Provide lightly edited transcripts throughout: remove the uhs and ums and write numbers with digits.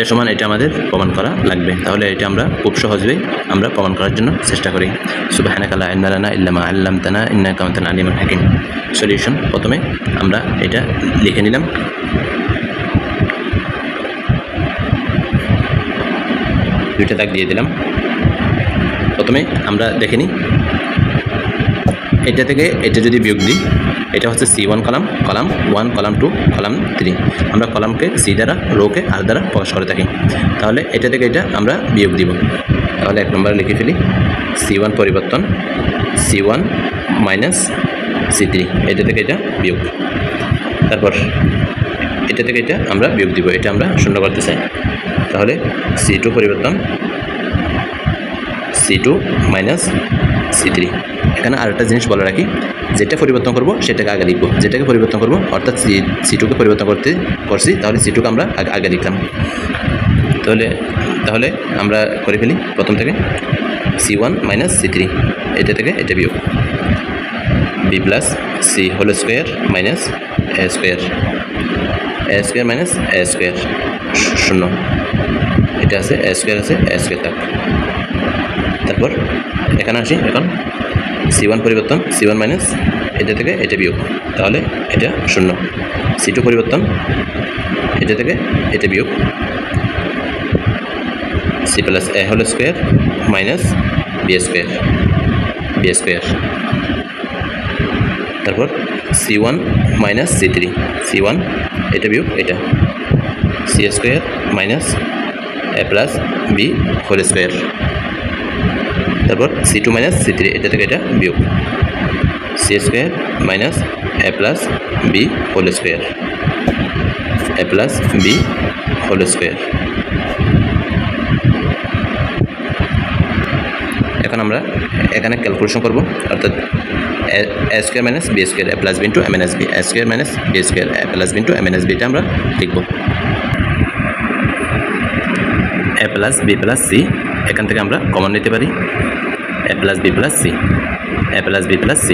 এটা সমান এটা আমাদের প্রমাণ করা লাগবে। তাহলে এটা আমরা খুব সহজেই আমরা প্রমাণ করার জন্য চেষ্টা করি। সুবহানাকা লা ইলমা লানা ইল্লা মা আল্লামতানা ইন্নাকা আনতাল আলিমুল হাকিম। সলিউশন, প্রথমে আমরা এটা লিখে নিলাম। দুইটা দাগ দিয়ে দিলাম। প্রথমে আমরা দেখে নিই, এটা থেকে এটা যদি বিয়োগ দিই, এটা হচ্ছে C1 কলাম 1, কলাম 2, কলাম 3। আমরা কলামকে সি দ্বারা, রোকে আর দ্বারা প্রকাশ করে থাকি। তাহলে এটা থেকে এটা আমরা বিয়োগ দিব। তাহলে 1 নম্বরে লিখে ফেলি, C1 পরিবর্তন C1 মাইনাস C3, এটা থেকে এটা বিয়োগ। তারপর এটা থেকে এটা আমরা বিয়োগ দিব, এটা আমরা শূন্য করতে চাই। তাহলে C2 পরিবর্তন C2 মাইনাস C3। এখানে আরেকটা জিনিস বলে রাখি, যেটা পরিবর্তন করব সেটাকে আগে লিখব। যেটাকে পরিবর্তন করব অর্থাৎ C2কে পরিবর্তন করছি, তাহলে C2কে আমরা আগে লিখলাম। তাহলে আমরা করে ফেলি প্রথম থেকে, C1 মাইনাস C3, এটা থেকে এটা বিয়োগ। B plus C whole square minus A square, A square minus A square, শূন্য। এটা আছে A স্কোয়ার, আছে A স্কোয়ার থাক। তারপর এখানে আসি, এখন C1 পরিবর্তন C1 মাইনাস, এটা থেকে এটা বিয়োগ, তাহলে এটা শূন্য। C2 পরিবর্তন, এটা থেকে এটা বিয়োগ, C plus A whole square minus B square. তারপর C1 মাইনাস C3, C1 এটা বিয়োগ এটা, C square minus A plus B whole square. তারপর C2 মাইনাস C3, এটা থেকে এটা বিয়োগ, C square minus A plus B whole square, A plus B whole square. এখন আমরা এখানে ক্যালকুলেশন করব, অর্থাৎ A square minus B square, A plus B into A minus B, A square minus B square, A plus B into A minus B, এটা আমরা লিখব। A plus B plus C, এখান থেকে আমরা কমন নিতে পারি, A plus B plus C, A plus B plus C,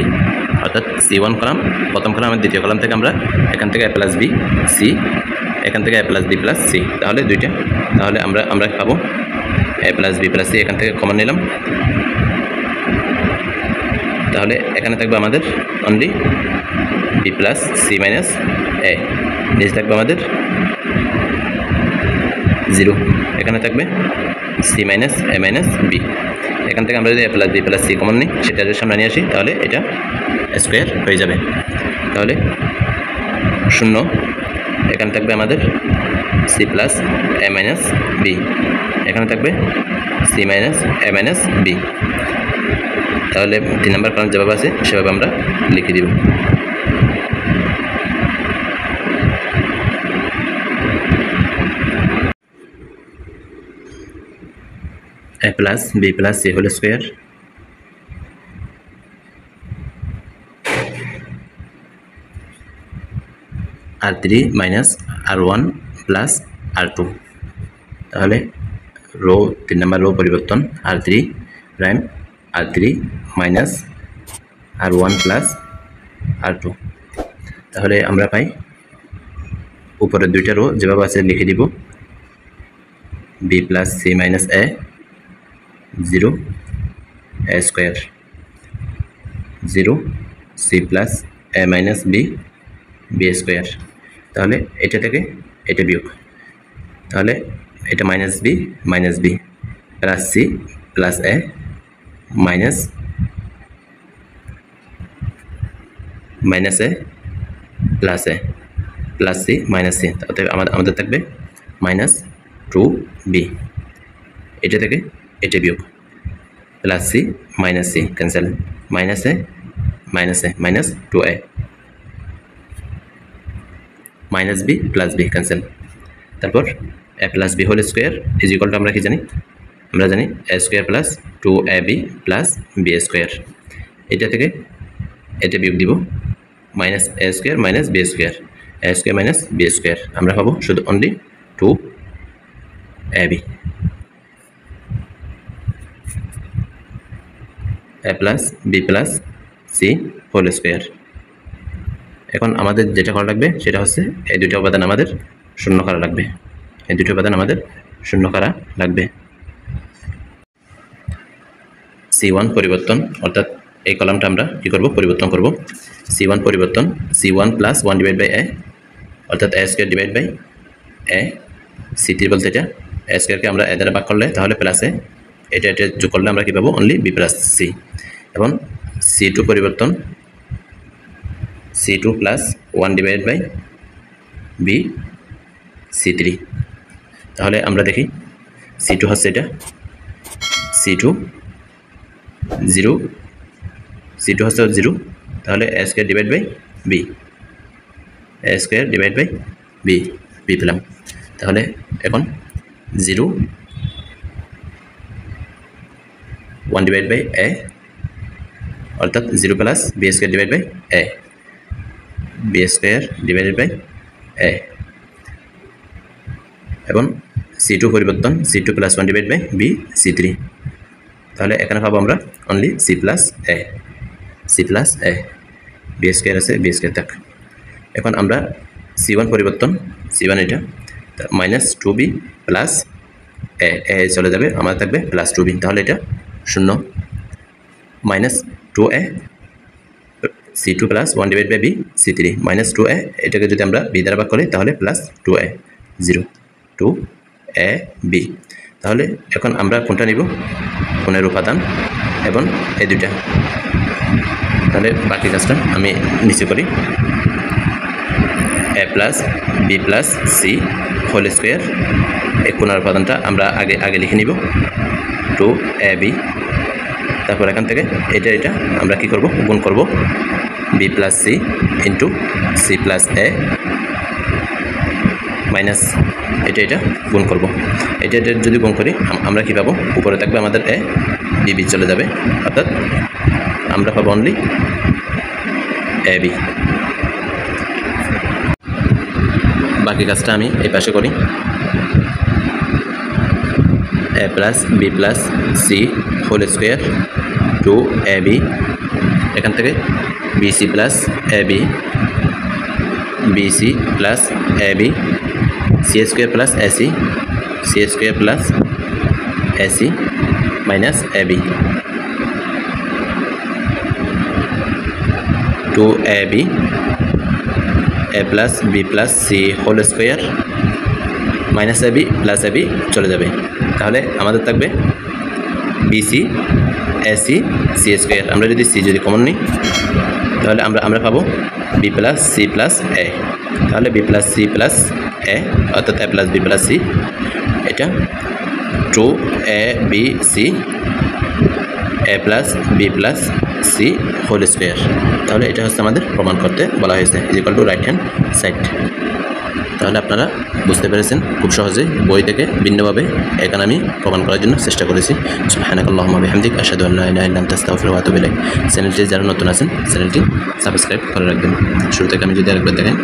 অর্থাৎ C1 column প্রথম কলামের দ্বিতীয় কলাম থেকে আমরা এখান থেকে A প্লাস B C, এখান থেকে A plus B plus C, তাহলে দুইটা। তাহলে আমরা পাবো A plus B plus C, এখান থেকে কমন নিলাম। তাহলে এখানে থাকবে আমাদের only B plus C minus A, নিচে থাকবে আমাদের 0, এখানে থাকবে C minus A minus B। এখান থেকে আমরা যদি A plus B plus C common নিই, সেটা যদি সামনে নিয়ে আসি, তাহলে এটা স্কোয়ার হয়ে যাবে। তাহলে শূন্য, এখানে থাকবে আমাদের C plus A minus B, এখানে থাকবে C minus A minus B। তাহলে 3 নম্বর কলাম যেভাবে আছে সেভাবে আমরা লিখে দিব। A plus B plus C whole square R3 minus R1 plus R2। তাহলে রো 3 নম্বর রো পরিবর্তন R3 prime, R3 minus R1 plus R2। তাহলে আমরা পাই উপরের দুইটা রো যেভাবে আছে লিখে দিব, B plus C minus A 0, A square 0, C plus A minus B B square. তাহলে এটা থেকে এটা বিয়োগ, তাহলে এটা minus B plus C plus A minus A plus A plus C minus C, অতএব আমাদের থাকবে মাইনাস 2B। এটা থেকে এটা বিয়োগ, plus C minus C cancel, minus A minus 2A, minus B plus B cancel. তারপর A plus B whole square is equal to আমরা কি জানি, আমরা জানি A square plus 2AB plus B square. এটা থেকে এটা বিয়োগ দিব, minus A square minus B square, A square minus B square, আমরা পাবো শুধু only 2AB। A plus B plus C whole square. এখন আমাদের যেটা করা লাগবে সেটা হচ্ছে এই দুইটা উপাদান আমাদের শূন্য করা লাগবে। এই দুটো উপাদান আমাদের শূন্য করা লাগবে। C1 পরিবর্তন, অর্থাৎ এই কলামটা আমরা কি করব, পরিবর্তন করব। C1 পরিবর্তন, C1 plus 1 divide by a, অর্থাৎ a square divide by a। C3 বলতে এটা a স্কোয়ারকে আমরা a দ্বারা ভাগ করলে তাহলে প্লাস a, এটা যোগ করলে আমরা কি পাবো, অনলি b প্লাস c। এবং C2 পরিবর্তন, C2 plus 1 divide by b C3। তাহলে আমরা দেখি C2 হচ্ছে এটা C2 0, C2 হচ্ছে 0, তাহলে a square divide by b, a square divide by b, b পেলাম। তাহলে এখন 0 1 ডিভাইড বাই a, অর্থাৎ 0 plus b square divide by a, b square divided by a। এবং C2 পরিবর্তন, C2 plus 1 divide by b C3। তাহলে এখানে পাবো আমরা only c plus a, c plus a, b square আছে, b স্কোয়ার থাক। এখন আমরা C1 পরিবর্তন, C1 এটা minus 2b plus a, a চলে যাবে, আমার থাকবে প্লাস 2b, তাহলে এটা 0 minus 2a C2 plus 1 divide by b C3 minus 2a, এটাকে যদি আমরা b দ্বারা ভাগ করি তাহলে প্লাস 2a 0 2a b। তাহলে এখন আমরা কোনটা নিব, কোণের উপাদান এবং এই দুইটা। তাহলে বাকি কাজটা আমি নিচে করি। a plus b plus c whole square, এই কোণের উপাদানটা আমরা আগে লিখে নিব 2ab। তারপর এখান থেকে এটা আমরা কি করব, গুণ করব b plus c into c plus a minus এটা গুণ করব। এটা যদি গুণ করি আমরা কি পাবো, উপরে থাকবে আমাদের a, b চলে যাবে, অর্থাৎ আমরা পাবো অনলি ab। বাকি কাজটা আমি এই পাশে করি। a plus b plus c whole square 2ab, এখান থেকে bc plus ab, bc plus ab, c square plus ac, c square plus ac minus ab, 2ab, a plus b plus c whole square minus ab plus ab চলে যাবে। তাহলে আমাদের থাকবে bc ac c square. আমরা যদি c common নিই তাহলে আমরা পাবো b plus c plus a, তাহলে b plus c plus a, অর্থাৎ a plus b plus c, এটা 2abc a plus b plus c whole square. তাহলে এটা হচ্ছে আমাদের প্রমাণ করতে বলা হয়েছে equal to right hand side. তাহলে আপনারা বুঝতে পেরেছেন খুব সহজেই, বই থেকে ভিন্নভাবে এখানে আমি প্রমাণ করার জন্য চেষ্টা করেছি। সুবহানাকাল্লাহুম্মা বিহামদিক আশহাদু আল্লা ইলাহা ইল্লা আনতা আস্তাগফিরুকা ওয়া আতুবু ইলাইক। চ্যানেলটি যারা নতুন আছেন চ্যানেলটি সাবস্ক্রাইব করে রাখবেন। শুরু থেকে আমি যদি আরেকবার দেখেন